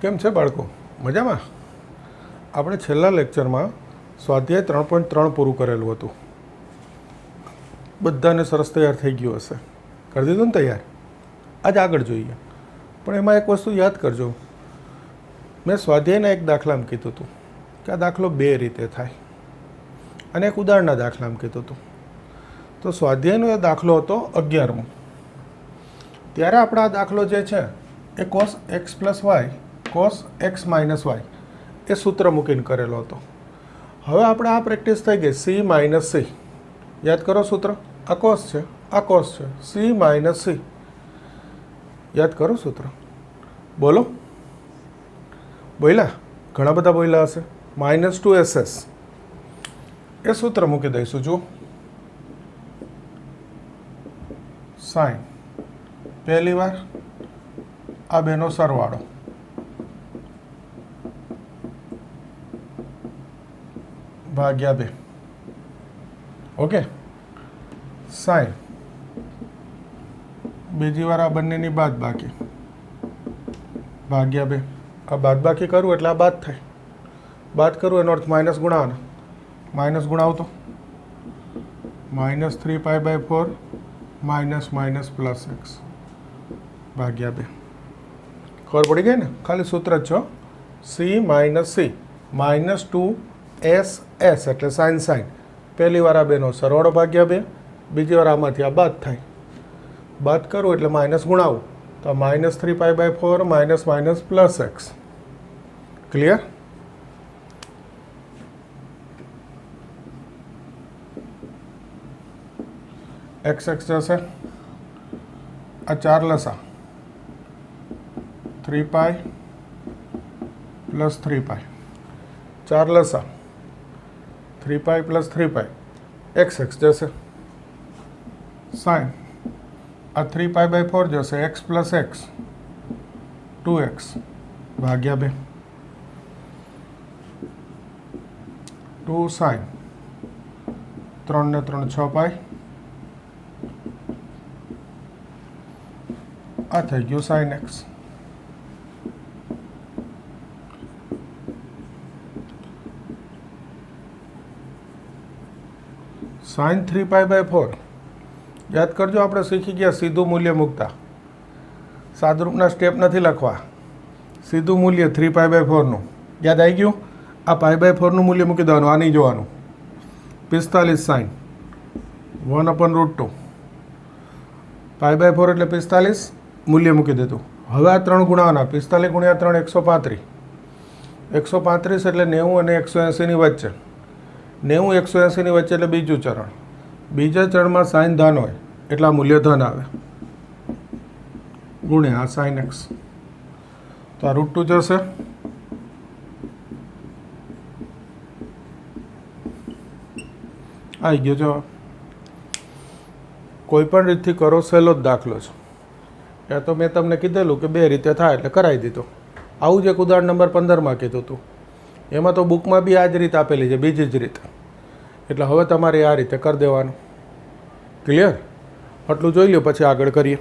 કેમ છે બાળકો? મજામાં? આપણે છેલ્લા લેક્ચરમાં સ્વાધ્યાય 3.3 પૂરું કરેલું હતું. બધાને સરસ તૈયાર થઈ ગયું હશે. કરી દીધું ને તૈયાર? આજે આગળ જોઈએ. પણ એમાં એક વસ્તુ યાદ કરજો, મેં સ્વાધ્યાયના એક દાખલામાં કીધું હતું કે આ દાખલો બે રીતે થાય અને એક ઉદાહરણના દાખલામાં કીધું હતું. તો સ્વાધ્યાયનો એ દાખલો હતો 11મો. ત્યારે આપણે આ દાખલો જે છે એ cos x plus y cos x minus y એ સૂત્ર મૂકીને કરેલો હતો. હવે આપણે આ પ્રેક્ટિસ થઈ ગઈ c માઇનસ c. યાદ કરો સૂત્ર? આ cos છે, આ cos છે, c માઇનસ c. યાદ કરો સૂત્ર? બોલો. બોલ્યા? ઘણા બધા બોલ્યા હશે. -2ss એ સૂત્ર મૂકી દઈશું. જુઓ, સાઈન પહેલી વાર આ બેનો સરવાળો ભાગ્યા 2. ઓકે. સાઈન બીજી વાર આ બંનેની બાદબાકી ભાગ્યા 2. આ બાદબાકી કરું એટલે આ બાદ થાય. બાદ કરું એનો અર્થ માઇનસ ગુણાવાનો. માઇનસ ગુણાવતો -3π/4 માઇનસ પ્લસ x ભાગ્યા 2. ખબર પડી ગઈ ને? ખાલી સૂત્ર જ છો. c માઇનસ c -2ss એટલે સાઈન. પહેલી વાર આ બેનો સરવાળો ભાગ્યા 2, બીજી વાર આમાંથી આ બાદ થાય. બાદ કરું એટલે માઇનસ ગુણાવું તો -3π/4 minus plus x. Clear? x જશે, આ 4 લસા 3π પ્લસ 3π, 4 લસા 3π પ્લસ 3π, x જશે. સાઈન આ 3π/4 જશે, x પ્લસ x 2x ભાગ્યા 2. 2 સાઈન 3 ને 3 6π. આ થઈ ગયું સાઈન x. સાઈન 3π/4 યાદ કરજો, આપણે શીખી ગયા સીધું મૂલ્ય મૂકતા. સાદરૂપના સ્ટેપ નથી લખવા, સીધું મૂલ્ય 3π/4નું. યાદ આવી ગયું? આ π/4નું મૂલ્ય મૂકી દેવાનું, આ નહીં જોવાનું. 45 સાઈન 1/√2 π/4 એટલે 45 મૂલ્ય મૂકી દીધું. હવે આ 3 ગુણાવાના. 45 ગુણ્યા 3 135. 135 એટલે 90 અને 180ની વચ્ચે. 90 180ની વચ્ચે એટલે બીજું ચરણ. બીજા ચરણમાં સાઈન ધન હોય એટલે આ મૂલ્ય ધન આવે ગુણ્યા આ સાઈન x. તો આ √2 જશે. આવી ગયો જવાબ. કોઈ પણ રીતથી કરો, સહેલો જ દાખલો છે. એ તો મેં તમને કીધેલું કે બે રીતે થાય એટલે કરાવી દીધો. આવું જ એક ઉદાહરણ નંબર 15માં કીધું હતું. એમાં તો બુકમાં બી આ જ રીત આપેલી છે, બીજી જ રીત. એટલે હવે તમારે આ રીતે કરી દેવાનું. ક્લિયર? આટલું જોઈ લો, પછી આગળ કરીએ.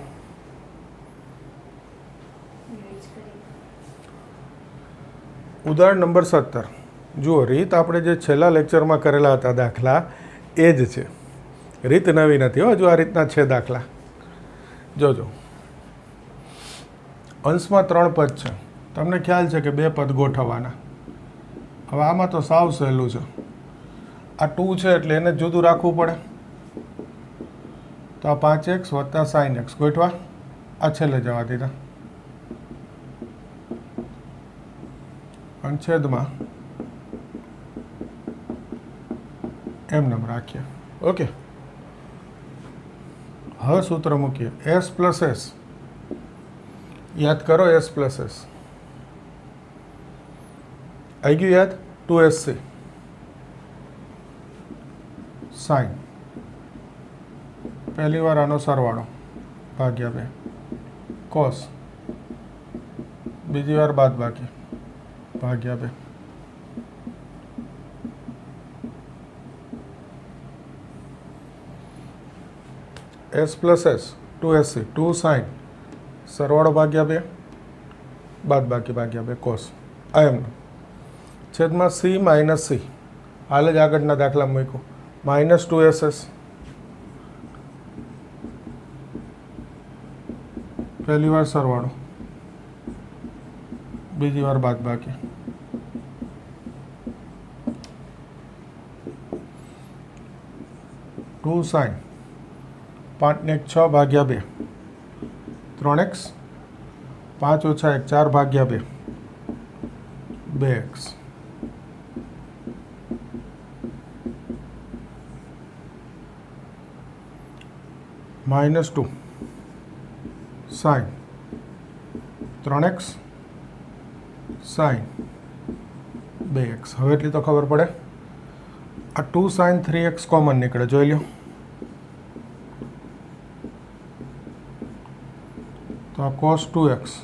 ઉદાહરણ નંબર 17. જુઓ, રીત આપણે જે છેલ્લા લેક્ચરમાં કરેલા હતા દાખલા એ જ છે. રીત નવી નથી હો, જો આ રીતના છે દાખલા. જોજો, અંશમાં 3 પદ છે. તમને ખ્યાલ છે કે 2 પદ ગોઠવવાના. હવે આમાં તો સાવ સહેલું છે. આ 2 છે એટલે એને જુદું રાખવું પડે. તો આ 5x વત્તા સાઈન x ગોઠવા. આ છેલ્લે જવા દીધા. અને છેદમાં એમ રાખીએ. ઓકે. હવે સૂત્ર મૂકીએ. s plus s. યાદ કરો, s પ્લસ s આવી ગયું યાદ? 2sc સાઈન પહેલી વાર આનો સરવાળો ભાગ્યા 2 કોસ બીજી વાર બાદબાકી ભાગ્યા 2. s plus s 2sc 2 sine સરવાળો ભાગ્યા 2 बाद बाकी भाग्या 2 cos आ एमनो छेदमां c माइनस c हाल ज आगळना दाखलामां मूक्युं माइनस 2ss पहली वार सरवाळो बीजी वार बाद बाकी 2 sin 5 ने 1 6 भाग्या 2 3x 5 ओछा 1 4 भाग्या 2 2x minus 2 sin 3x sin 2x હવે એટલી તો ખબર પડે આ 2 sin 3x કોમન નીકળે જોઈ લો તો આ cos 2x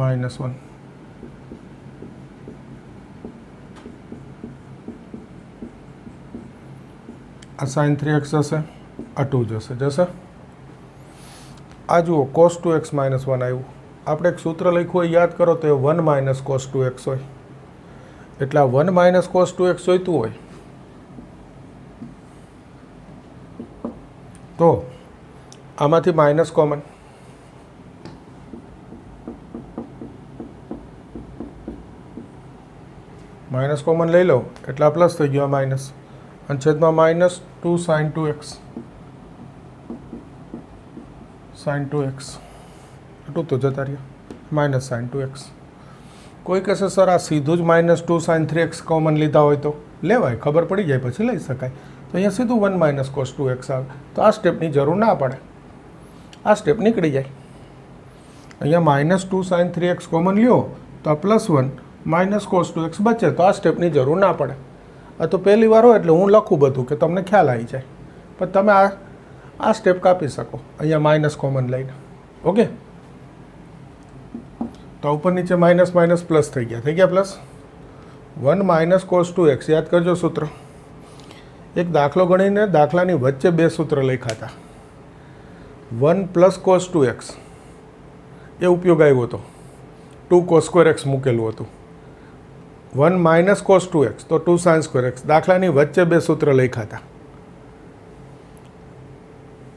માઇનસ 1 આ sin 3x જશે આ 2 જશે આ જુઓ cos 2x માઇનસ 1 આવ્યું આપણે એક સૂત્ર લખ્યું હોય યાદ કરો તો એ 1 માઇનસ cos 2x હોય એટલે આ 1 માઇનસ cos 2x જોઈતું હોય તો આમાંથી માઇનસ કોમન લઈ લો એટલે આ પ્લસ થઈ ગયો આ માઇનસ અને છેદમાં minus 2 sin 2x sin 2x to तो जता रहा माइनस sin 2x कोई कहे सर आ सीधू ज माइनस 2 sin 3x कॉमन लीधा हो तो लेवाय खबर पड़ी जाए पछी लई शकाय तो अहीं सीधू 1 माइनस cos 2x आवे तो आ स्टेपनी जरूर ना पड़े आ स्टेप निकली जाए अहीं माइनस 2 sin 3x कॉमन लियो तो प्लस 1 माइनस cos 2x बचे तो आ स्टेपनी जरूर ना पड़े आ तो पहली वार हो एटले हूँ लखूँ बधुं कि तमने ख्याल आई जाए पण तमे आ स्टेप कापी सको अहीं माइनस कॉमन लईने ओके तो ऊपर नीचे माइनस माइनस प्लस थी गया प्लस 1 माइनस cos 2x याद करजो सूत्र एक दाखलो गणीने दाखलानी वच्चे बे सूत्र लख्या था 1 प्लस cos 2x ये उपयोग आव्यो तो 2 cos square x मूकेलुं हतुं 1 माइनस cos 2x तो 2 sin square x दाखलानी वच्चे बे सूत्र लख्या था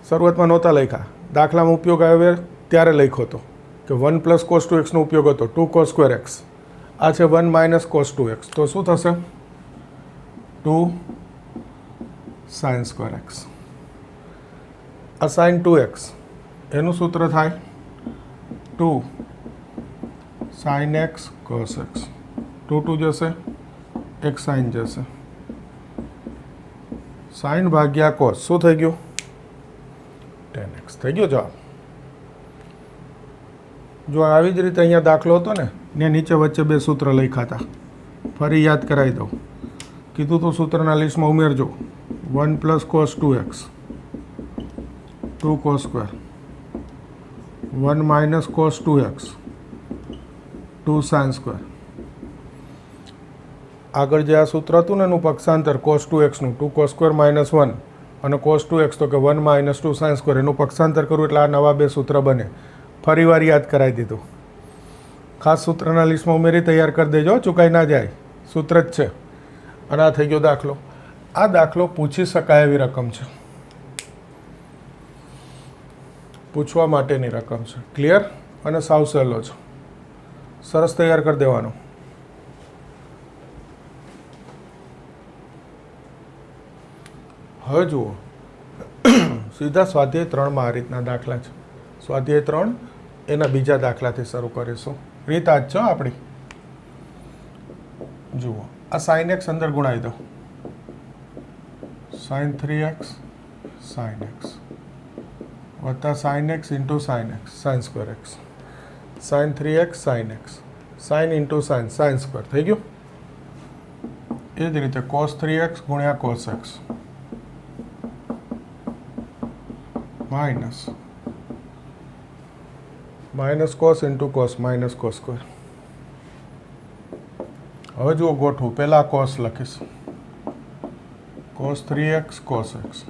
शरूआत में नहोता लख्या दाखलामां उपयोग आव्यो त्यारे लख्यो तो कि 1 प्लस cos 2x नो उपयोग हतो 2 cos square x आ छे 1 माइनस cos 2x तो शुं थशे 2 sin square x आ sin 2x एनुं सूत्र थाय 2 sin x cos x 2 जशे 1 sin जशे sin भाग्या cos शुं थई गयुं 10x थई गयो जवाब जो આવી જ રીતે અહીંયા દાખલો હતો ને નીચે વચ્ચે બે સૂત્ર લખ્યા હતા ફરી યાદ કરાવી દઉં કીધું તો સૂત્રના લિસ્ટમાં ઉમેરજો 1 plus cos 2x 2 cos square 1 minus cos 2x 2 sin square આગળ જે આ સૂત્ર હતું ને એનું પક્ષાંતર cos 2xનું 2 cos સ્ક્વેર માઇનસ 1 અને cos 2x તો કે 1 માઇનસ 2 sin સ્ક્વેર એનું પક્ષાંતર કરવું એટલે આ નવા બે સૂત્ર બને फरीवार याद कराई दीधुं खास सूत्रना लिस्ट में उमेरी तैयार कर देजो चुकाई ना जाए सूत्र ज छे अने आ थई गयो दाखलो आ दाखलो पूछी शकाय एवी रकम छे पूछवा माटेनी रकम छे क्लियर अने साव सहेलो छे सरस तैयार कर देवानो हवे जुओ सीधा स्वाध्याय 3 में आ रीतना दाखला छे स्वाध्याय 3 एना बीजा दाखलाथी शरू करीशुं रीत आज छो आपणी जुओ आ sin x अंदर गुणाई दो sin 3x sin x वत्ता sin x into sin x sin square x sin 3x sin x sin into sin sin square थई गयुं ए ज रीते cos 3x गुण्या cos x minus minus cos into cos minus cos square हवे जो गोठवुं पहला cos लखीश cos 3x cos x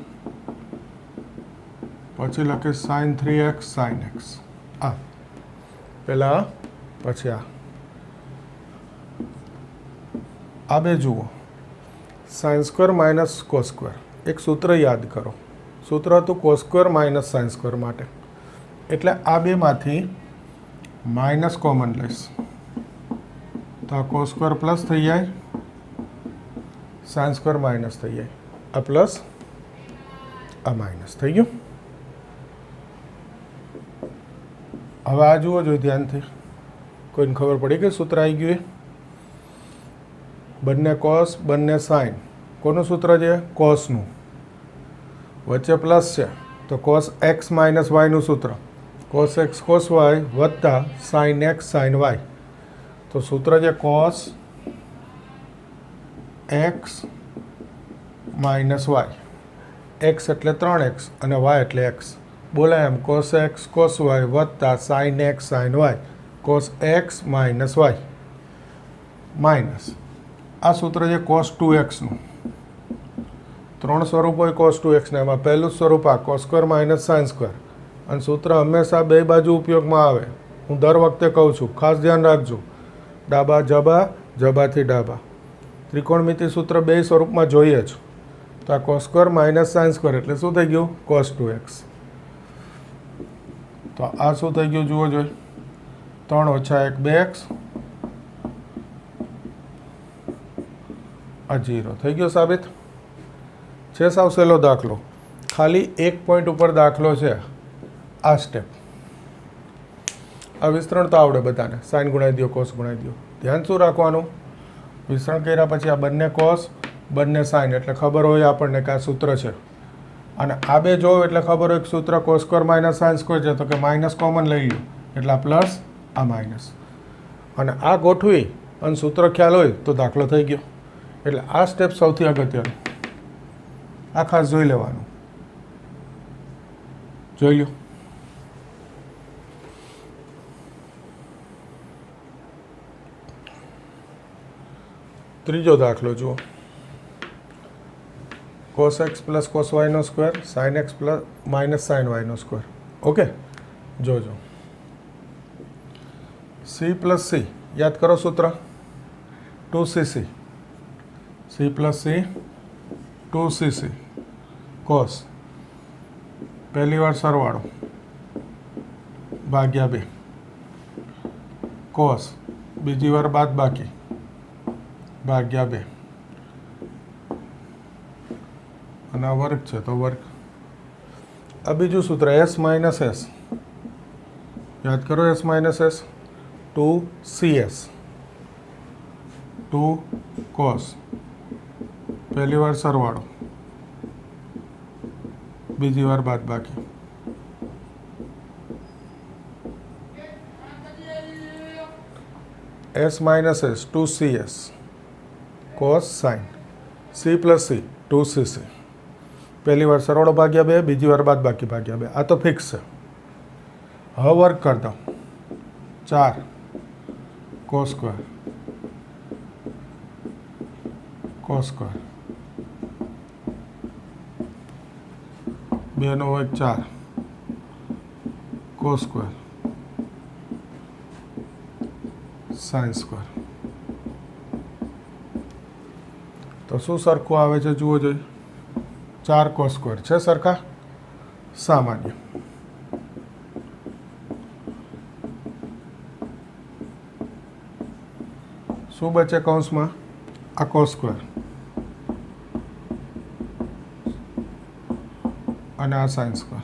पछी लखीश sin 3x sin x आ પહેલાં પછી આ બે જુઓ, sine square minus cos square. એક સૂત્ર યાદ કરો, સૂત્ર હતું cos square minus sine square માટે. એટલે આ બેમાંથી માઇનસ કોમન લઈશ તો આ કોસ સ્ક્વેર પ્લસ થઈ જાય, સાઇન સ્ક્વેર માઇનસ થઈ જાય. આ પ્લસ આ માઇનસ થઈ ગયું. હવે આ જુઓ જોઈએ ધ્યાનથી, કોઈને ખબર પડી કે સૂત્ર આવી ગયું? બંને કોસ બંને સાઇન. કોનું સૂત્ર છે? કોસનું. વચ્ચે પ્લસ છે તો કોસ એક્સ માઇનસ વાયનું સૂત્ર કોસ એક્સ કોસ વાય વત્તા સાઇન એક્સ સાઇન વાય. તો સૂત્ર છે cos x minus y. X એટલે 3x અને વાય એટલે એક્સ. બોલાય એમ કોસ એક્સ કોસ વાય વત્તા sine x sine y cos x minus y minus આ સૂત્ર છે કોસ 2xનું. 3 સ્વરૂપ હોય કોસ 2xને, એમાં પહેલું સ્વરૂપ આ cos square minus sine square. અને સૂત્ર હંમેશા બે બાજુ ઉપયોગમાં આવે. હું દર વખતે કહું છું, ખાસ ધ્યાન રાખજો. ડાબા જબા, જબાથી ડાબા. ત્રિકોણમિતિ સૂત્ર બે સ્વરૂપમાં જોઈએ જ. તો આ cos square minus sine square એટલે શું થઈ ગયું? Cos 2x. તો આ શું થઈ ગયું જુઓ જોઈએ, 3 ઓછા 1 2x. આ 0 થઈ ગયો સાબિત. છે સાવ સહેલો દાખલો. ખાલી એક પોઈન્ટ ઉપર દાખલો છે આ સ્ટેપ. આ વિસ્તરણ તો આવડે બધાને, સાઇન ગુણાવી દો કોસ ગુણાવી દો. ધ્યાન શું રાખવાનું? વિસ્તરણ કર્યા પછી આ બંને કોસ બંને સાઇન એટલે ખબર હોય આપણને કે આ સૂત્ર છે. અને આ બે જોવો એટલે ખબર હોય કે સૂત્ર cos square minus sine square છે, તો કે માઇનસ કોમન લઈ લો એટલે આ પ્લસ આ માઇનસ. અને આ ગોઠવી અને સૂત્ર ખ્યાલ હોય તો દાખલો થઈ ગયો. એટલે આ સ્ટેપ સૌથી અગત્યનું. આ ખાસ જોઈ લેવાનું. જોઈ લો. ત્રીજો દાખલો જુઓ, કોસ એક્સ પ્લસ કોસ વાયનો square sine x plus minus sine વાયનો સ્ક્વેર. ઓકે, જોજો. સી પ્લસ સી યાદ કરો સૂત્ર 2cc. C plus C 2cc cos પહેલી વાર સરવાળો ભાગ્યા 2 કોસ બીજી વાર બાદ બાકી ભાગ્યા 2 અને આ વર્ગ છે તો વર્ગ. આ બીજું સૂત્ર એસ માઇનસ એસ યાદ કરો. S minus S 2cs 2 cos પહેલી વાર સરવાળો બીજી વાર બાદ બાકી. S minus S 2cs cos sign C plus C 2cc પહેલી વાર સરવાળો ભાગ્યા 2 બીજી વાર બાદ બાકી ભાગ્યા 2. આ તો ફિક્સ છે. હવે વર્ક કર દો. 4 કોસ સ્ક્વેર કોસ સ્ક્વેર 2 નો વર્ગ 4 કોસ સ્ક્વેર સાઇન સ્ક્વેર. તો શું સરખું આવે છે જુઓ જોઈએ. 4 કોસ સ્ક્વેર છે સરખા, સામાન્ય. શું બચે કૌંસમાં? આ કોસ સ્ક્વેર અને આ સાઇન સ્ક્વેર.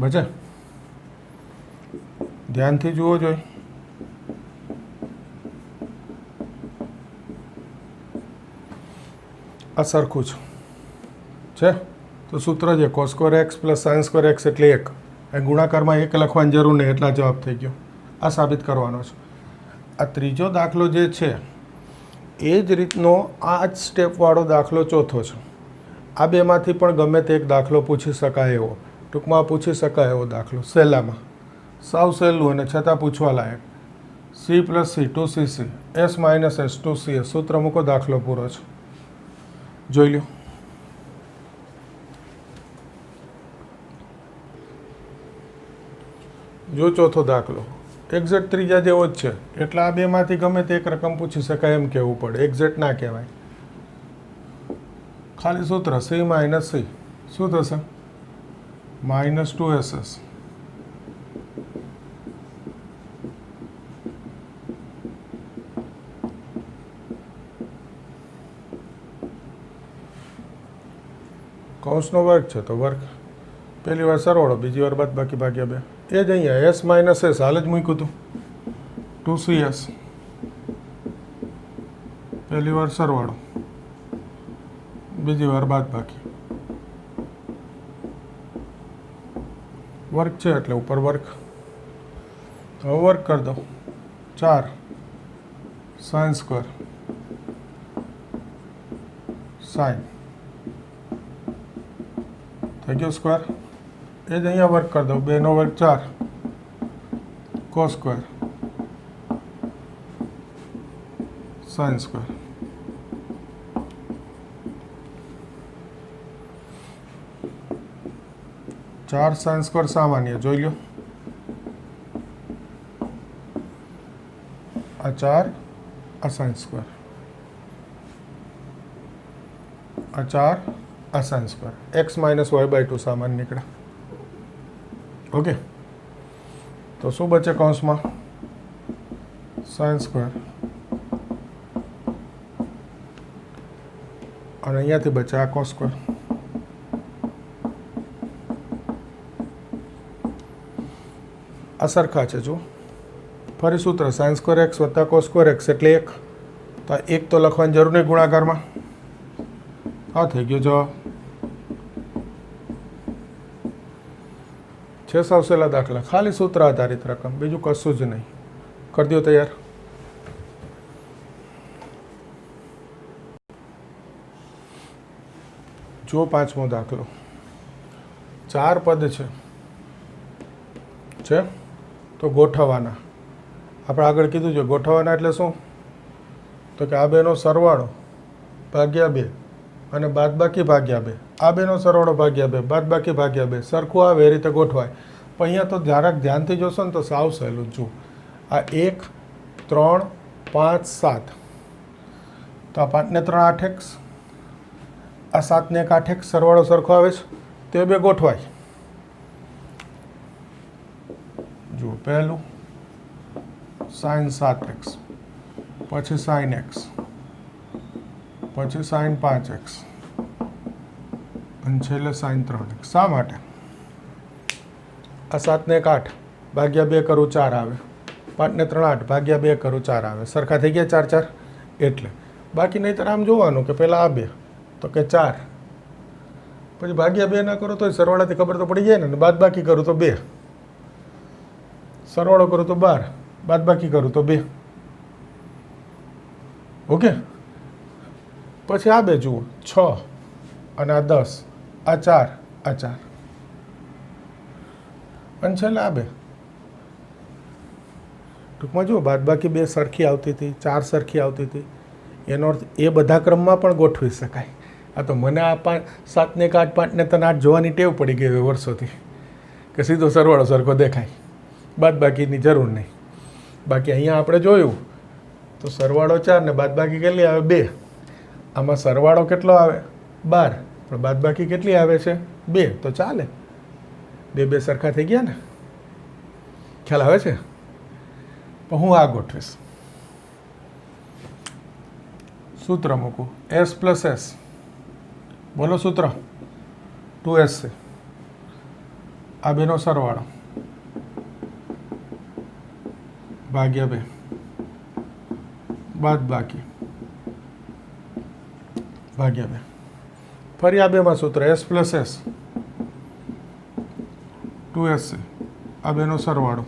બચે? ધ્યાનથી જુઓ જોઈએ. આ સરખું છે તો સૂત્ર છે cos square x plus sine square x એટલે 1. એ ગુણાકારમાં 1 લખવાની જરૂર નહીં, એટલા જવાબ થઈ ગયો. આ સાબિત કરવાનો છે. આ ત્રીજો દાખલો જે છે એ જ રીતનો આ જ સ્ટેપવાળો દાખલો ચોથો છે. આ બેમાંથી પણ ગમે તે એક દાખલો પૂછી શકાય એવો, ટૂંકમાં પૂછી શકાય એવો દાખલો સહેલામાં. સાવ સહેલું અને છતાં પૂછવા લાયક. C plus C 2cc S minus S 2cs સૂત્ર મૂકો, દાખલો પૂરો છે. જોઈ લો. જો ચોથો દાખલો એક્ઝેક્ટ ત્રીજા જેવો જ છે, એટલે આ બેમાંથી ગમે તે એક રકમ પૂછી શકાય એમ કહેવું પડે, એક્ઝેક્ટ ના કહેવાય. ખાલી સૂત્ર સી માઇનસ સી શું થશે? -2SS. કૌંસનો વર્ગ છે તો વર્ગ, પહેલી વાર સરવાળો, બીજી વાર બાદબાકી ભાગ્યા 2. એ જ અહીંયા S માઇનસ S હાલ જ મૂક્યું હતું, 2CS, પહેલી વાર સરવાળો, બીજી વાર બાદબાકી, વર્ગ છે એટલે ઉપર વર્ગ. હવે વર્ગ કરી દો, 4 sin સ્ક્વેર sin થઈ ગયો સ્ક્વેર. એ જ અહીંયા વર્ક કરી દઉં, 2 નો વર્ગ 4 cos સ્ક્વેર sin સ્ક્વેર. ચાર sin સ્ક્વેર સામાન્ય જોઈ લો, આ 4 આ sin સ્ક્વેર, આ 4 આ sin square, x minus y/2 સામાન્ય નીકળે. ઓકે, તો શું બચે કૌંસમાં? sin સ્ક્વેર અને અહીંયાથી બચે આ cos સ્ક્વેર. આ સરખા છે જો, ફરી સૂત્ર sin સ્ક્વેર x વત્તા cos સ્ક્વેર x એટલે 1. તો આ 1 તો લખવાની જરૂર નહીં ગુણાકારમાં. આ થઈ ગયો જવાબ. છે સાવ સહેલા દાખલા, ખાલી સૂત્ર આધારિત રકમ, બીજું કશું જ નહીં. કરી દો તૈયાર. જો પાંચમો દાખલો, 4 પદ છે તો ગોઠવવાના. આપણે આગળ કીધું છે ગોઠવવાના એટલે શું? તો કે આ બેનો સરવાળો ભાગ્યા 2 અને બાદબાકી ભાગ્યા 2, આ બેનો સરવાળો ભાગ્યા 2, બાદબાકી ભાગ્યા 2, સરખું આવે એ રીતે ગોઠવાય. પણ અહીંયા તો જરાક ધ્યાનથી જોશો ને તો સાવ સહેલું. જુઓ, આ 1 3 5 7, તો આ 5 ને 3 8x, આ 7 ને 1 8x, સરવાળો સરખો આવે છે, તે બે ગોઠવાય. જુઓ, પહેલું sin 7x, પછી sin x, પછી sin 5x અને છેલ્લે sin 3x. શા માટે? આ 7 ને 1 8 ભાગ્યા 2 કરું 4 આવે, 5 ને 3 8 ભાગ્યા 2 કરું 4 આવે, સરખા થઈ ગયા 4 4. એટલે બાકી નહીંતર આમ જોવાનું કે પહેલાં આ 2 તો કે 4, પછી ભાગ્યા 2 ના કરો તો સરવાળાથી ખબર તો પડી જાય ને. બાદબાકી કરું તો 2, સરવાળો કરું તો 12, બાદબાકી કરું તો 2. ઓકે, પછી આ 2 જુઓ, 6 અને આ 10, આ 4 આ 4 અને છેલ્લે આ 2. ટૂંકમાં જુઓ, બાદબાકી 2 સરખી આવતી હતી, 4 સરખી આવતી હતી, એનો અર્થ એ બધા ક્રમમાં પણ ગોઠવી શકાય. આ તો મને આ 7 ને 8 5 ને 3 8 જોવાની ટેવ પડી ગઈ હોય વર્ષોથી, કે સીધો સરવાળો સરખો દેખાય, બાદબાકીની જરૂર નહીં. બાકી અહીંયા આપણે જોયું તો સરવાળો 4 ને બાદબાકી કેટલી આવે? 2. આમાં સરવાળો કેટલો આવે? 12, પણ બાદબાકી કેટલી આવે છે? 2. તો ચાલે, 2 2 સરખા થઈ ગયા ને. ખ્યાલ આવે છે? પણ હું આ ગોઠવીશ, સૂત્ર મૂકું, s પ્લસ s, બોલો સૂત્ર 2s છે. આ બેનો સરવાળો ભાગ્યા 2, બાદબાકી ભાગ્યા 2. ફરી આ બેમાં સૂત્ર s પ્લસ s, 2s છે. આ બેનો સરવાળો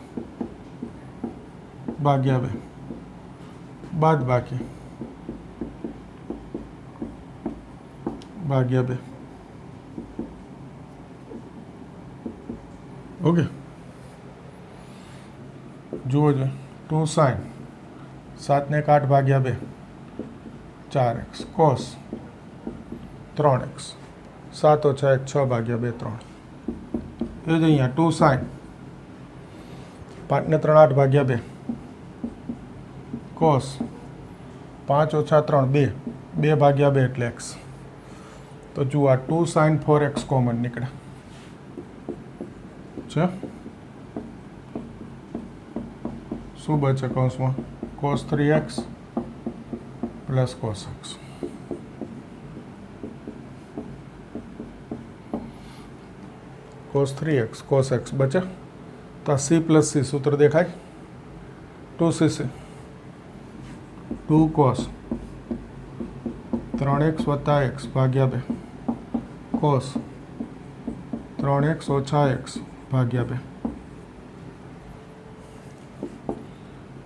ભાગ્યા 2, બાદબાકી ભાગ્યા 2. ઓકે, જુઓ જો, 2 sin 7 ને 8 ભાગ્યા 2, 4x cos 3x, 7 ઓછા 1 6 ભાગ્યા 2 3. એ જ અહીંયા 2 sin 5 ને 3 8 ભાગ્યા 2 કોસ 5 ઓછા 3 2 2 ભાગ્યા 2 એટલે x. તો જુઓ આ 2 sin 4x કોમન નીકળે છે. શું બચે કૌંસમાં? cos 3x plus cos x. cos 3x cos x બચે. તો c પ્લસ c સૂત્ર દેખાય. 2cc 2 cos 3x વત્તા x ભાગ્યા 2 cos 3x ઓછા x ભાગ્યા 2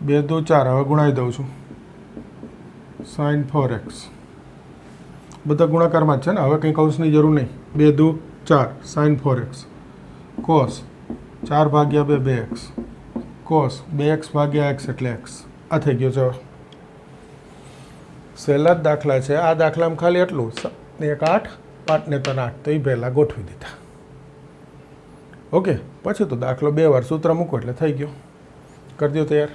2 2 4 હવે ગુણાવી દઉં છું. sin 4x બધા ગુણાકારમાં જ છે ને, હવે કંઈ કૌંસની જરૂર નહીં. 2 2 4 sin 4x cos 4 ભાગ્યા 2 2x cos 2x ભાગ્યા x એટલે x. આ થઈ ગયો જવાબ. સહેલા જ દાખલા છે. આ દાખલામાં ખાલી એટલું 1 8 5 ને 3 8 તો એ પહેલાં ગોઠવી દીધા. ઓકે, પછી તો દાખલો 2 વાર સૂત્ર મૂકો એટલે થઈ ગયો. કરી દો તૈયાર.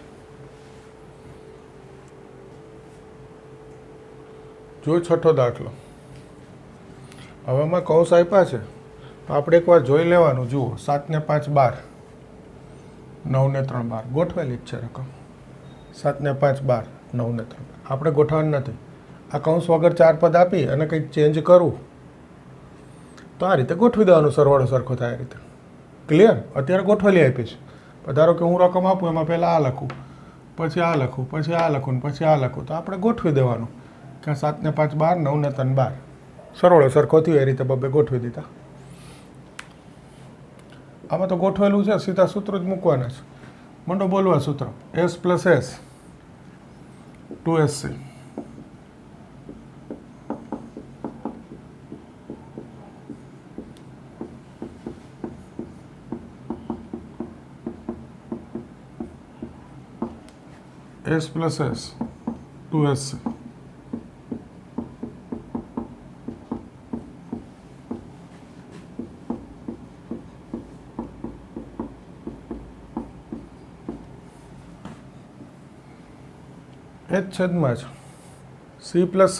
જો છઠ્ઠો દાખલો. હવે એમાં કૌંસ આપ્યા છે તો આપણે એકવાર જોઈ લેવાનું. જુઓ 7 ને 5 12 9 ને 3 12 ગોઠવેલી જ છે રકમ. 7 ને 5 12 9 ને 3 આપણે ગોઠવવાનું નથી. આ કૌંસ વગર 4 પદ આપી અને કંઈક ચેન્જ કરવું તો આ રીતે ગોઠવી દેવાનું. સરવાળો સરખો થાય આ રીતે. ક્લિયર? અત્યારે ગોઠવેલી આપી છે. ધારો કે હું રકમ આપું એમાં પહેલાં આ લખું, પછી આ લખું, પછી આ લખું ને પછી આ લખું, તો આપણે ગોઠવી દેવાનું કે 7 ને 5 12 9 ને 3 12 સરવાળો સરખો થયો એ રીતે બબે ગોઠવી દીધા. આમાં તો ગોઠવેલું છે, સીધા સૂત્રો જ મૂકવાના છે. મંડો બોલવા સૂત્ર. s plus s 2sc s plus s 2sc h છેદમાં જ c પ્લસ c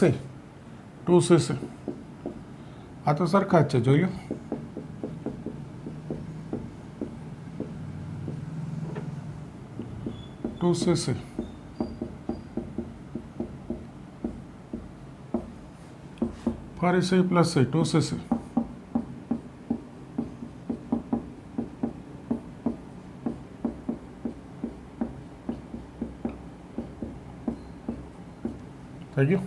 2cc. આ તો સરખા જ છે, જોઈ લો. ટુ cc ફરી c પ્લસ c 2cc. થઈ ગયું.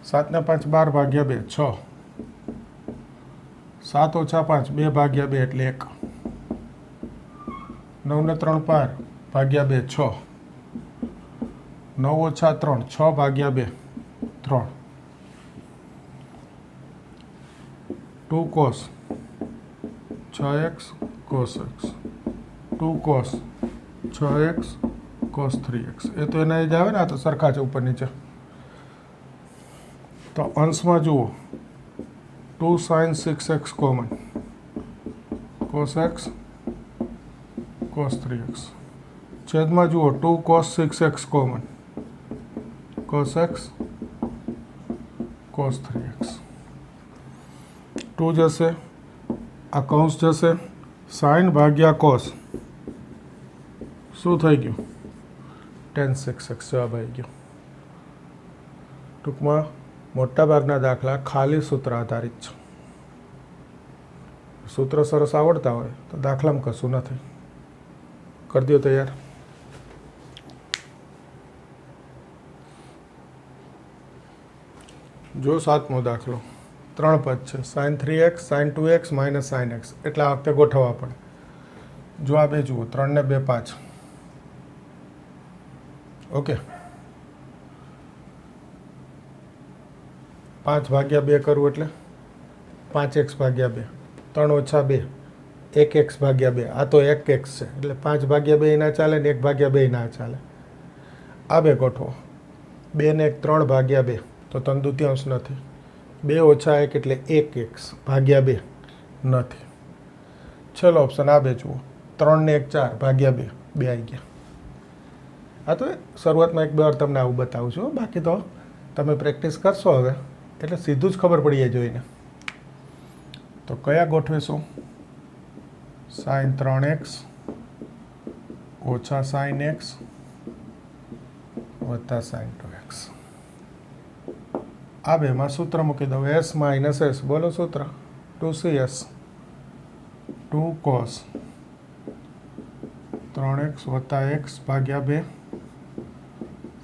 સાત ને 5 12 ભાગ્યા 2 6. 7 ઓછા 5 2 ભાગ્યા 2 એટલે 1. 9 ને 3 5 ભાગ્યા 2 6. 9 ઓછા 3 6 ભાગ્યા 2 3. 2 cos 6x cos x 2 cos 6x cos 3x. એ તો એના જ આવે ને, આ તો સરખા છે ઉપર નીચે. તો અંશમાં જુઓ 2 sin 6x common cos x cos 3x. છેદમાં જુઓ 2 cos 6x common cos x cos 3x. 2 જશે, આ કૌંસ જશે, sin ભાગ્યા cos શું થઈ ગયું? tan 6x જવાબ આવી ગયો. ટૂંકમાં મોટાભાગના દાખલા ખાલી સૂત્ર આધારિત છે. સૂત્ર સરસ આવડતા હોય તો દાખલામાં કશું નથી. કરી દો તૈયાર. જો 7મો દાખલો. 3 પદ છે, sin 3x sin 2x minus sin x. એટલે આ વખતે ગોઠવવા પડે. જો આ બે જુઓ 3 ને 2 5. ઓકે, 5 ભાગ્યા 2 કરવું એટલે 5x ભાગ્યા 2. 3 ઓછા 2 1x ભાગ્યા 2. આ તો 1x છે એટલે 5 ભાગ્યા 2 ના ચાલે ને 1 ભાગ્યા 2 ના ચાલે. આ બે ગોઠવો. 2 ને 1 3 ભાગ્યા 2 તો 3 દૂતીયાંશ નથી. 2 ઓછા 1 એટલે 1x ભાગ્યા 2. નથી. છેલ્લો ઓપ્શન આ બે જુઓ, 3 ને 1 4 ભાગ્યા 2, 2 આવી ગયા. આ તો શરૂઆતમાં 1-2 વાર તમને આવું બતાવું છું, બાકી તો તમે પ્રેક્ટિસ કરશો હવે એટલે સીધું જ ખબર પડી જાય જોઈને. તો કયા ગોઠવીશું? sin 3x ઓછા sin x વત્તા sin 2x. આ બેમાં સૂત્ર મૂકી દઉં, s માઇનસ s. બોલો સૂત્ર, 2cs 2 cos 3x વત્તા x ભાગ્યા 2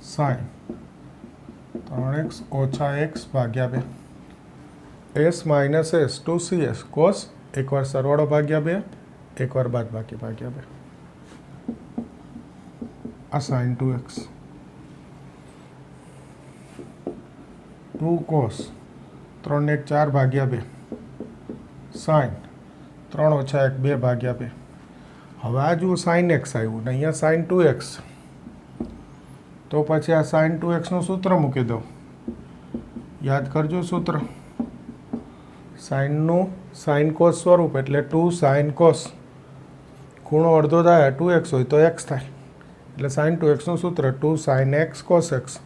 sin 3x ઓછા x ભાગ્યા 2. s minus s 2cs cos, એકવાર સરવાળો ભાગ્યા 2, એકવાર બાદબાકી ભાગ્યા 2. આ sin 2x 2 cos 3 ને 1 4 ભાગ્યા 2 sin 3 ઓછા 1 2 ભાગ્યા 2. હવે આ જુઓ sin x આવ્યું ને અહીંયા sin 2x, તો પછી આ sin 2x નું સૂત્ર મૂકી દઉં. યાદ કરજો સૂત્ર, સાઇનનું સાઇન કોસ સ્વરૂપ એટલે 2 sin cos, ખૂણો અડધો થાય 2x હોય તો x થાય એટલે sin 2x નું સૂત્ર 2 sin x cos x,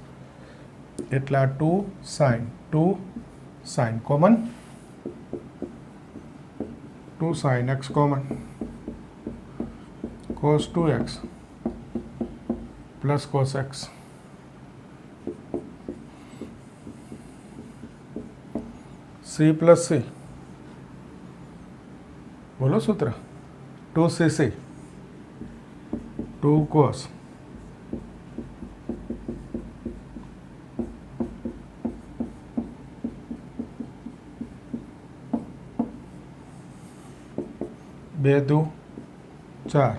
એટલે આ 2 sin common, 2 sin x common, cos 2x plus cos x. c plus c, બોલો સૂત્ર, 2cc 2 cos 2 2 4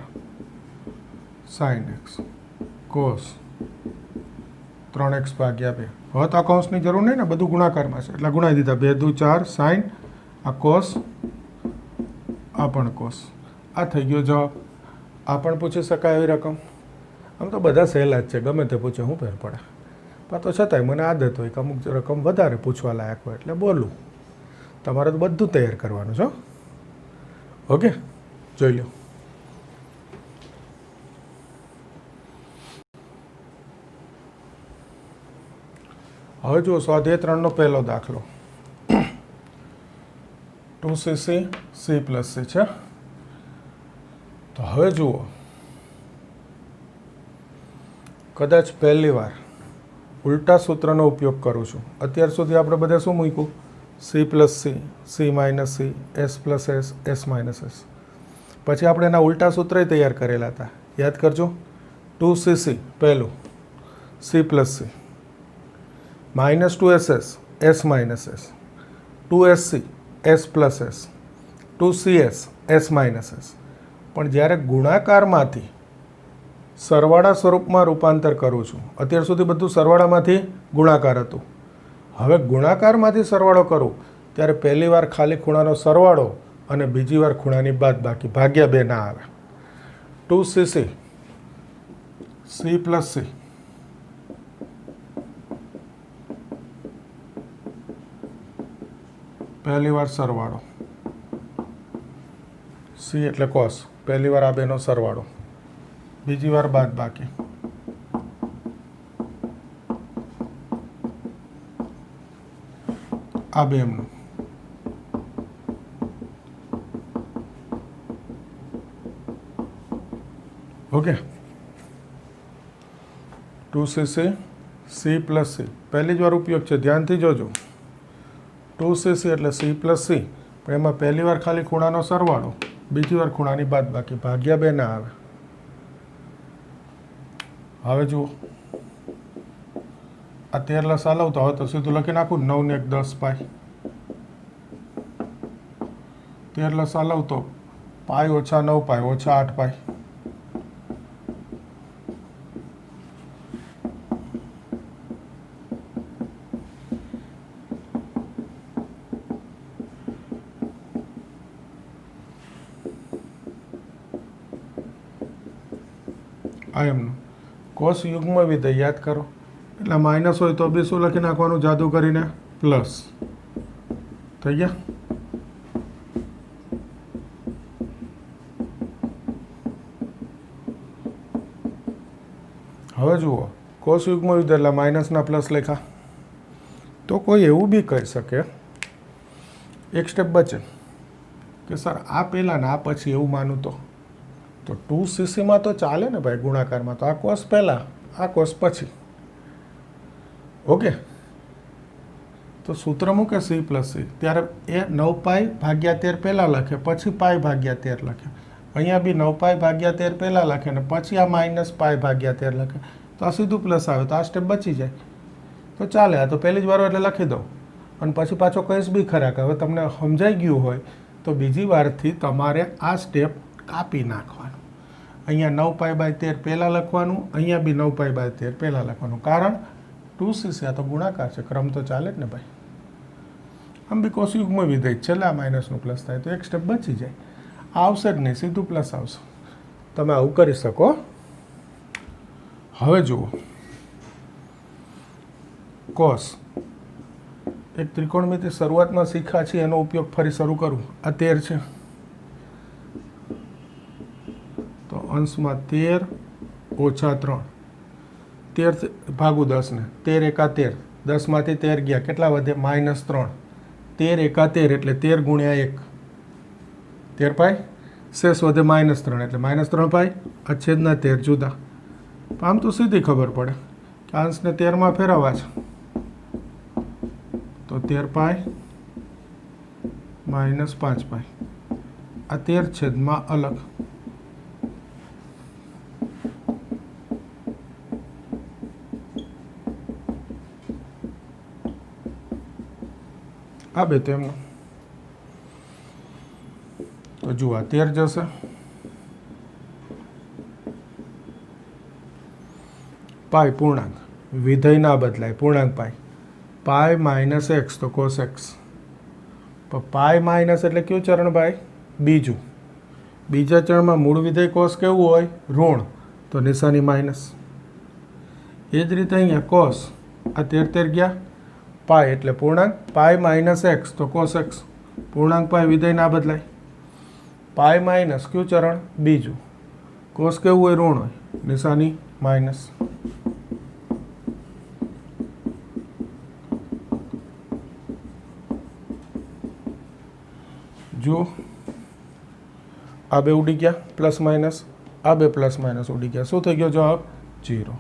sin x cos 3x ભાગ્યા 2. હવે તો આ કૌંસની જરૂર નહીં ને, બધું ગુણાકારમાં છે એટલે ગુણાવી દીધા. 2 2 4 sin, આ cos, આ પણ cos. આ થઈ ગયો જવાબ. આ પણ પૂછી શકાય એવી રકમ. આમ તો બધા સહેલા જ છે, ગમે તે પૂછે શું ફેર પડે. પણ તો છતાંય મને આદત હોય કે અમુક રકમ વધારે પૂછવા લાયક હોય એટલે બોલું. તમારે તો બધું તૈયાર કરવાનું છે. ઓકે, જોઈ લો. હવે જુઓ, સ્વાધ્યાય 3 નો પહેલો દાખલો 2cc c પ્લસ c છે. તો હવે જુઓ, કદાચ પહેલી વાર ઉલટા સૂત્રનો ઉપયોગ કરું છું. અત્યાર સુધી આપણે બધા શું મૂક્યું? c plus c, c minus c, s plus s, s minus s. પછી આપણે એના ઉલટા સૂત્ર તૈયાર કરેલા હતા, યાદ કરજો. 2cc પહેલું, c plus c, minus 2ss s minus s, 2sc s plus s, 2cs s minus s. પણ જ્યારે ગુણાકારમાંથી સરવાળા સ્વરૂપમાં રૂપાંતર કરું છું, અત્યાર સુધી બધું સરવાળામાંથી ગુણાકાર હતું. હવે ગુણાકારમાંથી સરવાળો કરું ત્યારે પહેલી વાર ખાલી ખૂણાનો સરવાળો અને બીજી વાર ખૂણાની બાદબાકી, ભાગ્યા 2 ના આવે. 2cc c પ્લસ c પહેલી વાર સરવાળો, c એટલે cos, પહેલી વાર આ બેનો સરવાળો, બીજી વાર બાદબાકી. આ બે એમનું. Okay, 2cc c plus c પહેલી જ વાર ઉપયોગ છે, ધ્યાનથી જોજો. 2cc એટલે c પ્લસ c, પણ એમાં પહેલી વાર ખાલી ખૂણાનો સરવાળો, બીજી વાર ખૂણાની બાદબાકી, ભાગ્યા 2 ના આવે. હવે જુઓ, આ 13 લસાવતો હવે તો સીધું લખી નાખું, 9 ને 1 10 પાઈ. 13 લસાવતો પાઈ ઓછા 9 પાઈ ઓછા 8 પાઈ. આ એમનું કોસ યુગ્મ વિધેય યાદ કરો, એટલે માઇનસ હોય તો બી શું લખી નાખવાનું, જાદુ કરીને પ્લસ. થઈ ગયા. હવે જુઓ કોસ યુગ્મ વિધેય એટલે માઇનસના પ્લસ લખ્યા. તો કોઈ એવું બી કહી શકે, એક સ્ટેપ બચે કે સર આ પહેલાં ને આ પછી, એવું માનું તો 2cc તો ચાલે ને ભાઈ ગુણાકારમાં, તો આ કોસ પહેલાં આ કોસ પછી. ઓકે, તો સૂત્ર મૂકે c પ્લસ c, ત્યારે એ 9π/13 પહેલાં લખે, પછી π/13 લખે. અહીંયા બી 9π/13 પહેલાં લખે ને પછી આ -π/13 લખે, તો આ સીધું પ્લસ આવે, તો આ સ્ટેપ બચી જાય. તો ચાલે, આ તો પહેલી જ વાર એટલે લખી દઉં. અને પછી પાછો કહીશ બી ખરા કે હવે તમને સમજાઈ ગયું હોય તો બીજી વારથી તમારે આ સ્ટેપ કાપી નાખવાનું. અહીંયા 9π/13 પહેલાં લખવાનું, અહીંયા બી 9π/13 પહેલાં લખવાનું. કારણ 2cc આ તો ગુણાકાર છે, ક્રમ તો ચાલે જ ને ભાઈ. આમ બી કોસ યુગ્મ વિધેય છેલ્લે આ માઇનસનું પ્લસ થાય, તો એક સ્ટેપ બચી જાય. આવશે જ નહીં, સીધું પ્લસ આવશે. તમે આવું કરી શકો. હવે જુઓ, કોસ એક ત્રિકોણમિતિ શરૂઆતમાં શીખ્યા છીએ, એનો ઉપયોગ ફરી શરૂ કરું. આ 13 છે, તો અંશમાં 13 ઓછા 3, 13 ભાગું 10 ને 13 એકા 13, 10માંથી 13 ગયા, કેટલા વધે? -3. 13 એકા 13 એટલે 13 ગુણ્યા 1, 13 પાય. શેષ વધે -3 એટલે -3 પાય. આ છેદના 13 જુદા. આમ તો સીધી ખબર પડે કે અંશને 13માં ફેરવવા છે, તો 13 પાય -5 પાય. આ 13 છેદમાં અલગ. આ બે તો એમનો. તો જુઓ, આ 13 જશે, પાય પૂર્ણાંક, વિધેય ના બદલાય, પૂર્ણાંક પાય. પાય -x તો cos x. પાય માઇનસ એટલે કયું ચરણ ભાઈ? બીજું. બીજા ચરણમાં મૂળ વિધેય કોસ કેવું હોય? ઋણ, તો નિશાની માઇનસ. એ જ રીતે અહીંયા કોસ, આ 13 ગયા, પાય એટલે પૂર્ણાંક, પાય -x તો cos x, પૂર્ણાંક પાય, વિધેય ના બદલાય. પાય માઇનસ કયું ચરણ? બીજું. કોસ કેવું હોય? ઋણ હોય, નિશાની માઇનસ. જો આ બે ઉડી ગયા પ્લસ માઇનસ, આ બે પ્લસ માઇનસ ઉડી ગયા, શું થઈ ગયો જવાબ? 0.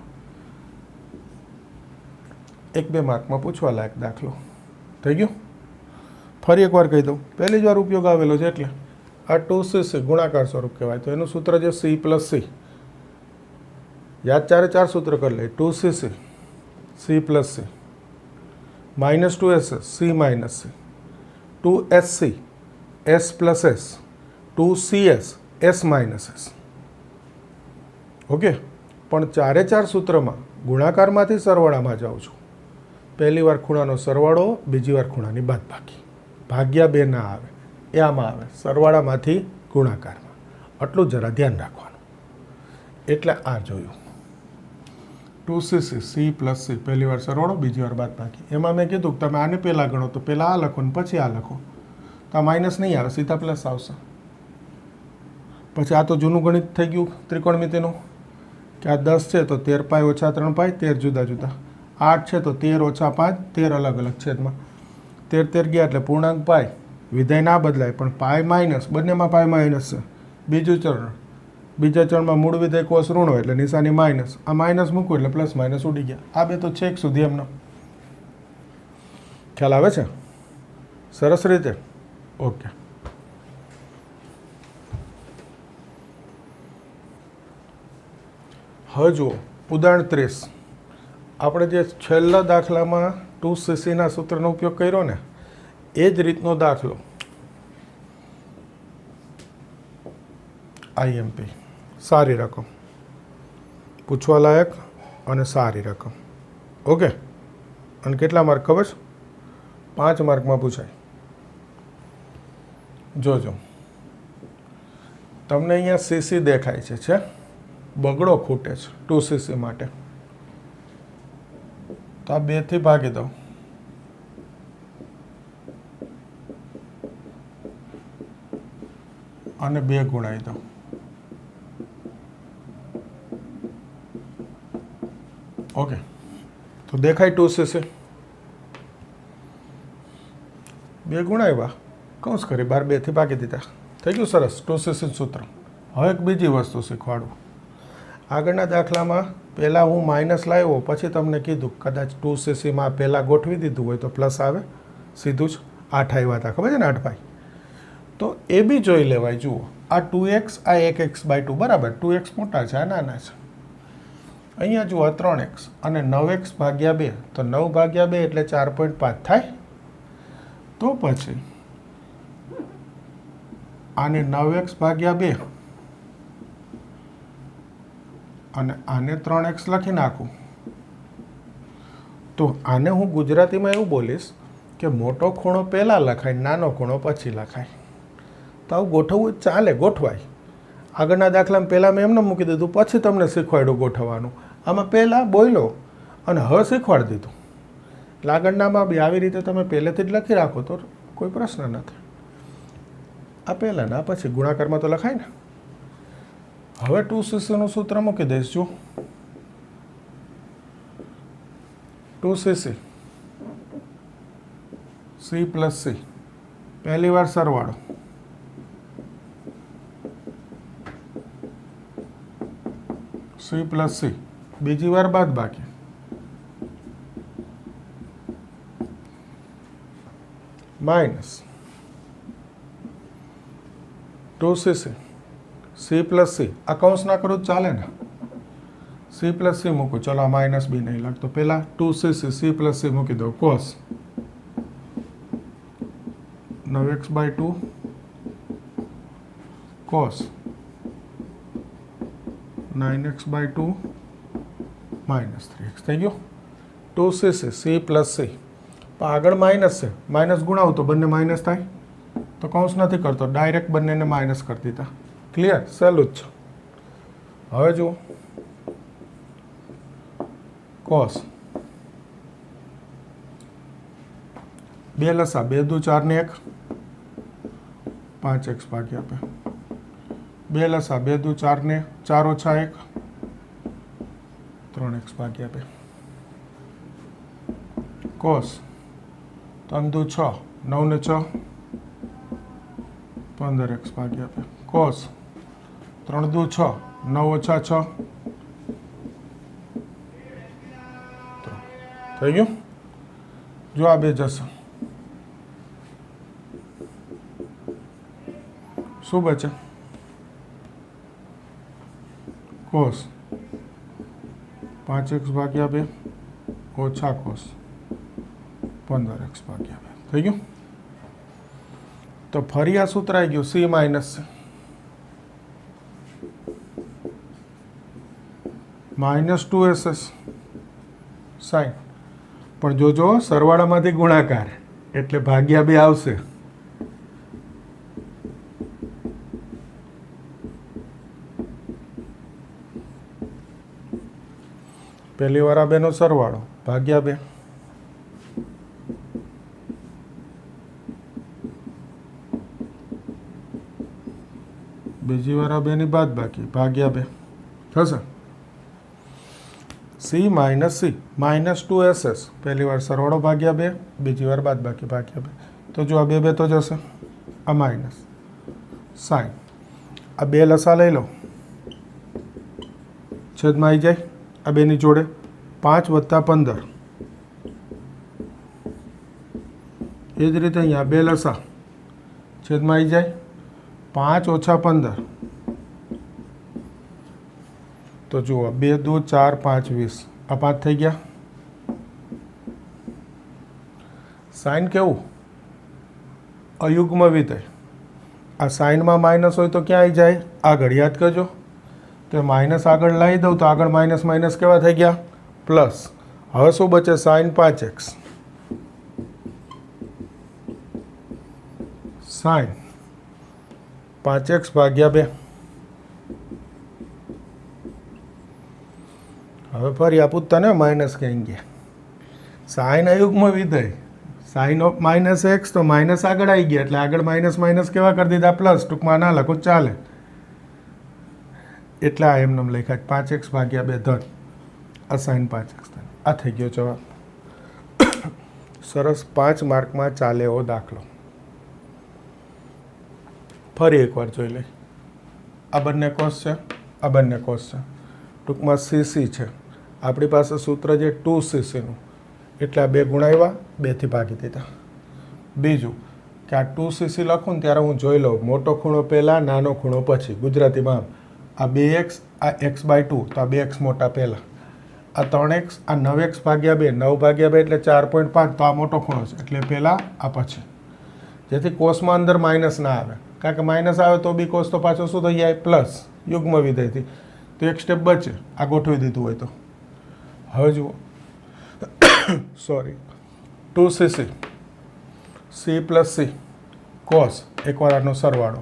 1-2 માર્કમાં પૂછવા લાયક દાખલો થઈ ગયો. ફરી એકવાર કહી દઉં, પહેલી જ વાર ઉપયોગ આવેલો છે એટલે આ 2cc ગુણાકાર સ્વરૂપ કહેવાય. તો એનું સૂત્ર છે c પ્લસ c. યાદ 4 સૂત્ર કરી લે. 2cc, c plus c, -2s, c minus c, 2sc, s plus s, 2cs, s minus s. Okay, પણ 4 સૂત્રમાં ગુણાકારમાંથી સરવાળામાં જાઉં છું. પહેલી વાર ખૂણાનો સરવાળો, બીજી વાર ખૂણાની બાદબાકી. ભાગ્યા 2 ના આવે, એ આમાં આવે, સરવાળામાંથી ગુણાકારમાં. આટલું જરા ધ્યાન રાખવાનું. એટલે આ જોયું 2cc, c પ્લસ c, પહેલી વાર સરવાળો, બીજી વાર બાદબાકી. એમાં મેં કીધું કે તમે આને પહેલાં ગણો, તો પહેલાં આ લખો ને પછી આ લખો, તો આ માઇનસ નહીં આવે, સીધા પ્લસ આવશે. પછી આ તો જૂનું ગણિત થઈ ગયું ત્રિકોણમિતિનું, કે આ 10 છે તો 13 પાય ઓછા 3 પાય, 13 જુદા જુદા. 8 છે તો 13 ઓછા 5, 13 અલગ અલગ છેદમાં. 13 ગયા એટલે પૂર્ણાંક પાય, વિધેય ના બદલાય, પણ પાય માઇનસ, બંનેમાં પાય માઇનસ છે. બીજું ચરણ, બીજા ચરણમાં મૂળ વિધેય કોસ ઋણ હોય એટલે નિશાની માઇનસ. આ માઇનસ મૂકવું એટલે પ્લસ માઇનસ ઉડી ગયા. આ બે તો છેક સુધી એમનો ખ્યાલ આવે છે? સરસ રીતે. ઓકે, હવે જુઓ ઉદાહરણ 30. આપણે જે છેલ્લા દાખલામાં 2cc સૂત્રનો ઉપયોગ કર્યો ને, એ જ રીતનો દાખલો IMP. સારી રકમ, પૂછવા લાયક અને સારી રકમ. ઓકે, અને કેટલા માર્ક ખબર છે? 5 માર્કમાં પૂછાય. જોજો, તમને અહીંયા cc દેખાય છે, બગડો ખૂટે છે 2cc માટે, તો આ 2 થી ભાગી દઉં, અને 2 ગુણાવી દઉં. ઓકે, તો દેખાય 2cc 2 ગુણાવ્યા, કૌંસ કરી 12 2થી ભાગી દીધા, થઈ ગયું સરસ 2cc સૂત્ર. હવે એક બીજી વસ્તુ શીખવાડું. આગળના દાખલામાં પહેલાં હું માઇનસ લાવ્યો, પછી તમને કીધું કદાચ 2cc પહેલાં ગોઠવી દીધું હોય તો પ્લસ આવે, સીધું જ 8 આવ્યા હતા, ખબર છે ને 8 ભાઈ. તો એ બી જોઈ લેવાય. જુઓ, આ 2x, આ 1x/2 બરાબર. 2x મોટા છે, આ નાના છે. અહીંયા જુઓ 3x અને 9x/2, તો 9/2 એટલે 4.5 થાય. તો પછી આને 9x/2 અને આને 3x લખી નાખું. તો આને હું ગુજરાતીમાં એવું બોલીશ કે મોટો ખૂણો પહેલાં લખાય, નાનો ખૂણો પછી લખાય. તો આવું ગોઠવવું ચાલે, ગોઠવાય. આગળના દાખલામાં પહેલાં મેં એમને મૂકી દીધું, પછી તમને શીખવાડ્યું ગોઠવવાનું. આમાં પહેલાં બોલ્યો અને હવે શીખવાડી દીધું. એટલે આગળનામાં બી આવી રીતે તમે પહેલેથી જ લખી રાખો તો કોઈ પ્રશ્ન નથી. આ પહેલાં ના પછી ગુણાકારમાં તો લખાય ને. હવે 2cc સૂત્ર મૂકી દઈશ. જો 2cc c + c, પહેલી વાર સરવાળો, c + c, બીજી વાર બાદબાકી, માઇનસ 2cc c + c. આ કૌંસ ના કરું ચાલે ને, c + c મૂકું. ચલો, આ માઇનસ બી નહીં લાગતો. પહેલાં 2cc c + c મૂકી દો. cos 9x/2 cos 9x/2 -3x થઈ ગયું. 2cc c + c. પણ આગળ માઇનસ છે, માઇનસ ગુણાવું તો બંને માઇનસ થાય. તો કૌંસ નથી કરતો, ડાયરેક્ટ બંનેને માઇનસ કરી દીધા. ક્લિયર? સહેલું જ છે. હવે જુઓ, cos 2 લસા 2 દુ 4 ને 1, 5x/2. 2 લસા 2 દુ 4 ને 4 - 1, 3x/2. cos 3 દુ 6, 9 ને 6, 15x/2. cos 3 દુ 6, 9 - 6, થઈ ગયું. જો આ બે જશે, શું બચે? cos 5x/2 ઓછા cos 15x/2 થઈ ગયું. તો ફરી આ સૂત્ર આવી ગયું, c માઇનસ -2ss sin. પણ જોજો, સરવાળામાંથી ગુણાકાર એટલે ભાગ્યા 2 આવશે. પહેલી વાર આ બેનો સરવાળો ભાગ્યા 2, બીજી વાર આ બેની બાદબાકી ભાગ્યા 2 થશે. c - c -2ss, પહેલી વાર સરવાળો ભાગ્યા 2, બીજી વાર બાદબાકી ભાગ્યા 2. તો જો આ 2 2 તો જશે, આ માઇનસ sin. આ 2 લસા લઈ લો, છેદમાં આવી જાય. આ બેની જોડે 5 + 15. એ જ રીતે અહીંયા 2 લસા, છેદમાં આવી જાય 5 - 15. તો જુઓ, 2 દુ 4 5 20, આ 5 થઈ ગયા. સાઇન કેવું? અયુગ્મ વિધેય. આ સાઇનમાં માઇનસ હોય તો ક્યાં આવી જાય? આગળ. યાદ કરજો. તો માઇનસ આગળ લાવી દઉં તો આગળ માઇનસ માઇનસ કેવા થઈ ગયા? પ્લસ. હવે શું બચે? Sine 5x. Sine 5x/2. હવે ફરી આ પૂછતાને માઇનસ ક્યાં ગયા? સાઇન અયુગ્મ વિધેય, સાઇન ઓફ -x, તો માઇનસ આગળ આવી ગયા એટલે આગળ માઇનસ માઇનસ કેવા કરી દીધા? પ્લસ. ટૂંકમાં ના લખો ચાલે. એટલે આ એમને લખ્યા 5x/2 ધન. આ સાઈન 5x થાય. આ થઈ ગયો જવાબ. સરસ. 5 માર્કમાં ચાલે એવો દાખલો. ફરી એકવાર જોઈ લઈએ. આ બંને કોસ છે, આ બંને કોસ છે. ટૂંકમાં સીસી છે. આપણી પાસે સૂત્ર છે 2cc નું, એટલે આ 2 ગુણાવ્યા, 2થી ભાગી દીધા. બીજું કે આ 2cc લખું ને ત્યારે હું જોઈ લઉં, મોટો ખૂણો પહેલાં, નાનો ખૂણો પછી. ગુજરાતીમાં આ 2x, આ x/2, તો આ 2x મોટા પહેલાં, આ 3x, આ 9x ભાગ્યા 2, 9 ભાગ્યા 2 એટલે 4.5, તો આ મોટો ખૂણો છે એટલે પહેલાં, આ પછી. જેથી કોસમાં અંદર માઇનસ ના આવે, કારણ કે માઇનસ આવે તો બી કોસ તો પાછો શું થઈ જાય? પ્લસ. યુગ્મ વિધેયથી તો એક સ્ટેપ બચે, આ ગોઠવી દીધું હોય તો. હવે જુઓ, sorry, 2cc c plus c cos એકવાર આનો સરવાળો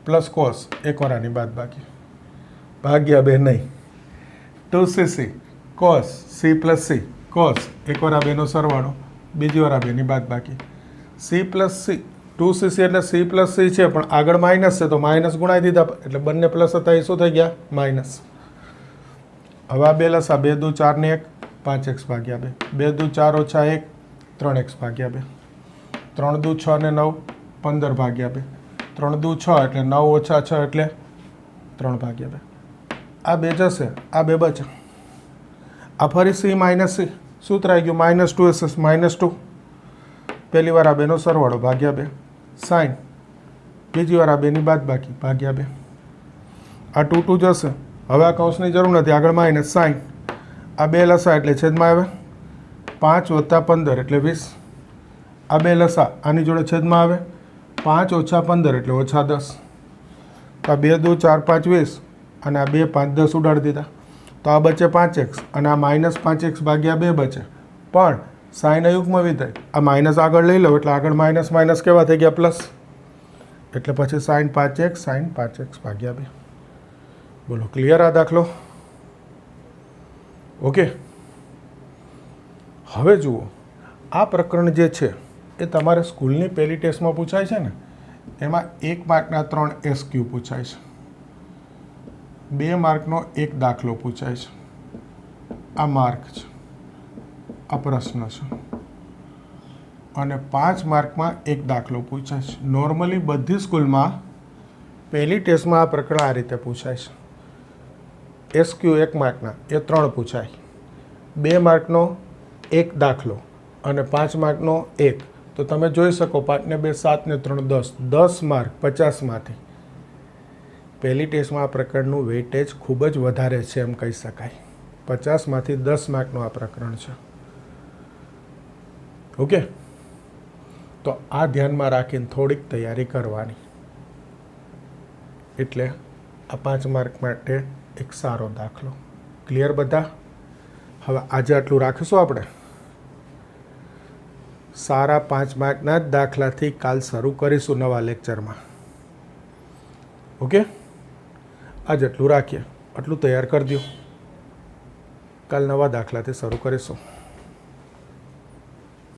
પ્લસ કોસ એકવાર આની બાદબાકી ભાગ્યા 2 નહીં. 2cc cos c plus c cos એકવાર આ 2નો સરવાળો, બીજી વાર આ 2ની બાદબાકી. c પ્લસ c, 2cc એટલે c પ્લસ c છે, પણ આગળ માઇનસ છે તો માઇનસ ગુણાવી દીધા, એટલે બંને પ્લસ હતા એ શું થઈ ગયા? માઇનસ. હવે આ 2 લસા, 2 દુ 4 ને 1, 5x ભાગ્યા 2, 2 દુ 4 ઓછા 1, 3x ભાગ્યા 2, 3 દુ 6 ને 9, 15 ભાગ્યા 2, 3 દુ 6 એટલે 9 ઓછા 6 એટલે 3 ભાગ્યા 2. આ 2 જશે, આ 2 બચે. આ ફરી c માઇનસ c, સૂત્ર આવી ગયું -2ss -2. પહેલી વાર આ 2નો સરવાળો ભાગ્યા 2 સાઈન, બીજી વાર આ 2ની બાદબાકી ભાગ્યા 2. આ 2 2 જશે. હવે આ કૌંસની જરૂર નથી, આગળ માઇનસ સાઈન. આ 2 લસા એટલે છેદમાં આવે, 5 + 15 એટલે 20. આ 2 લસા આની જોડે છેદમાં આવે, 5 - 15 એટલે -10. તો આ 2 દુ 4 5 20, અને આ 2 5 10 ઉડાડી દીધા, તો આ બચે 5x, અને આ -5x ભાગ્યા 2 બચે. પણ સાઈન અયુગ્મ વિધેય, આ માઇનસ આગળ લઈ લો એટલે આગળ માઇનસ માઇનસ કેવા થઈ ગયા? પ્લસ. એટલે પછી સાઈન 5x ભાગ્યા 2. બોલો, ક્લિયર આ દાખલો? ઓકે. હવે જુઓ, આ પ્રકરણ જે છે એ તમારે સ્કૂલની પહેલી ટેસ્ટમાં પૂછાય છે ને, એમાં 1 માર્કના 3 SQ પૂછાય છે, 2 માર્કનો 1 દાખલો પૂછાય છે. આ માર્ક છે, આ પ્રશ્ન છે, અને 5 માર્કમાં 1 દાખલો પૂછાય છે. નોર્મલી બધી સ્કૂલમાં પહેલી ટેસ્ટમાં આ પ્રકરણ આ રીતે પૂછાય છે. SQ 1 માર્કના એ 3 પૂછાય, 2 માર્કનો 1 દાખલો અને 5 માર્કનો 1. તો તમે જોઈ શકો 5 ને 2 7 ને 3 10, 10 માર્ક 50માંથી. પહેલી ટેસ્ટમાં આ પ્રકરણનું વેઇટેજ ખૂબ જ વધારે છે એમ કહી શકાય. 50માંથી 10 માર્કનું આ પ્રકરણ છે. ઓકે, તો આ ધ્યાનમાં રાખીને થોડીક તૈયારી કરવાની, એટલે આ 5 માર્ક માટે એક સારો દાખલો. ક્લિયર બધા? હવે આજે આટલું રાખીશું આપણે. સારા 5 માર્કના જ દાખલાથી કાલ શરૂ કરીશું નવા લેક્ચરમાં. ઓકે, આજ આટલું રાખીએ, આટલું તૈયાર કરી દો, કાલ નવા દાખલાથી શરૂ કરીશું.